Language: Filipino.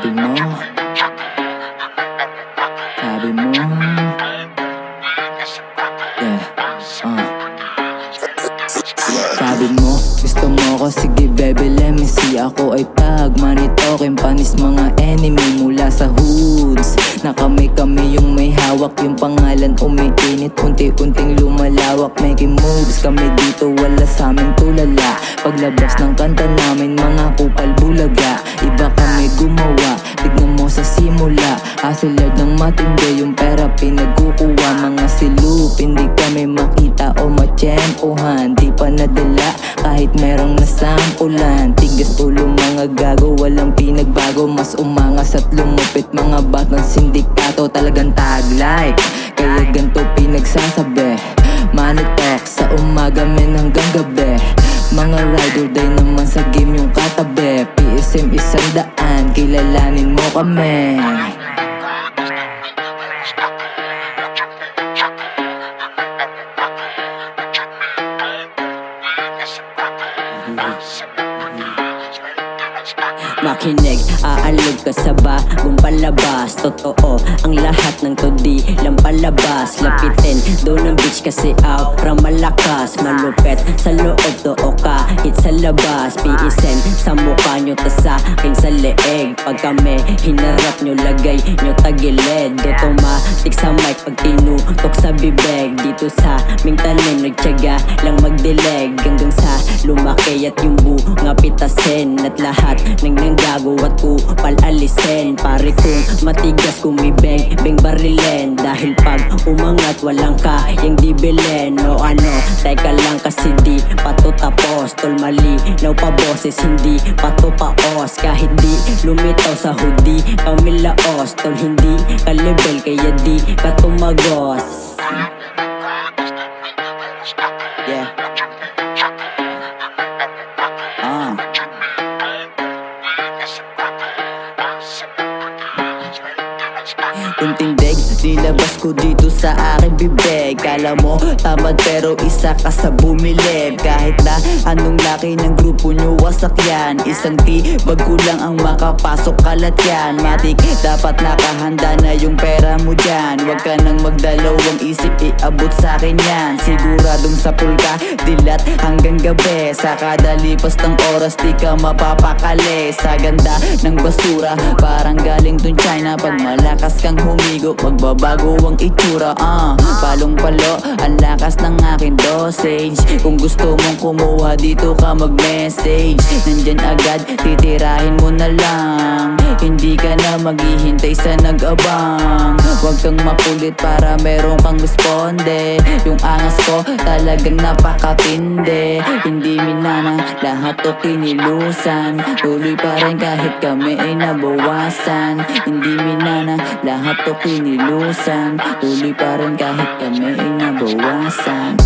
Sabi mo, sabi mo, yeah, sabi mo, gusto mo ko, sige baby let me see. Ako ay pagmanitokin, panis mga enemy mula sa hoods. Na kami yung may hawak, yung pangalan umiinit, unti-unting lumalawak. Making moves kami dito, wala sa amin tulala. Paglabas ng kanta namin, mga kupal bulaga. Iba kami gumawa, tignan mo sa simula. Hustler ng matindi, yung pera pinagkukuha. Mga silup, hindi kami makita o matsyempohan. Di pa nadala, kahit merong nasampulan. Tigas ulo mga gago, walang pinagbago. Mas umangas at lumupit, mga batang sindikato. Talagang taglay, kaya ganito pinagsasabi. Money talk sa umaga men hanggang gabi. Mga rider day naman sa game yung katabi. PSM 100, kilalanin mo kami. Makinig, aalog ka sa bagong palabas. Totoo, ang lahat ng to di lang palabas. Lapitin, doon ang bitch kasi aura malakas. Malupet, sa loob too kahit sa labas. PSM, sa mukha nyo ta sa akin sa leeg. Pag kami, hinarap nyo, lagay nyo tagilid. Automatic sa mic pag tinutok sa bibig. Dito sa ming tanim, nagtyaga lang magdileg. Hanggang sa lumaki at yung bunga pitasin. At lahat ng gago at kupal alisin. Pare kung matigas kumibeng barilin. Dahil pag umangat walang kayang dibilin. O ano, teka lang kasi di pato tapos. Tol mali, now pa boses, hindi pato paos. Kahit di lumitaw sa hoodie kami laos. Tol hindi ka-level kaya di ka tumagos. Yeah. Intindig, nilabas ko dito sa aking bibig. Kala mo tamad pero isa ka sa bumilib. Kahit na anong laki ng grupo nyo wasak yan. Isang tibag ko lang ang makapasok kalat yan. Matik, dapat nakahanda na yung pera mo dyan. Huwag ka nang magdalawang isip, iabot sa akin yan. Siguradong sa pulka, dilat hanggang gabi. Sa kada lipas ng oras di ka mapapakali. Sa ganda ng basura, parang galing dun China. Pag malakas kang humigo, magbabago ang itsura. Palong palo, ang lakas ng aking dosage. Kung gusto mong kumuha dito ka mag-message. Nandyan agad, titirahin mo na lang. Hindi ka na maghihintay sa nag-abang. Huwag kang makulit para meron kang responde. Yung angas ko talagang napakatindi. Hindi minana, lahat to kinilusan. Tuloy pa rin kahit kami ay nabawasan. Hindi minana, lahat to kinilusan. Tuloy pa rin kahit kami ay nabawasan.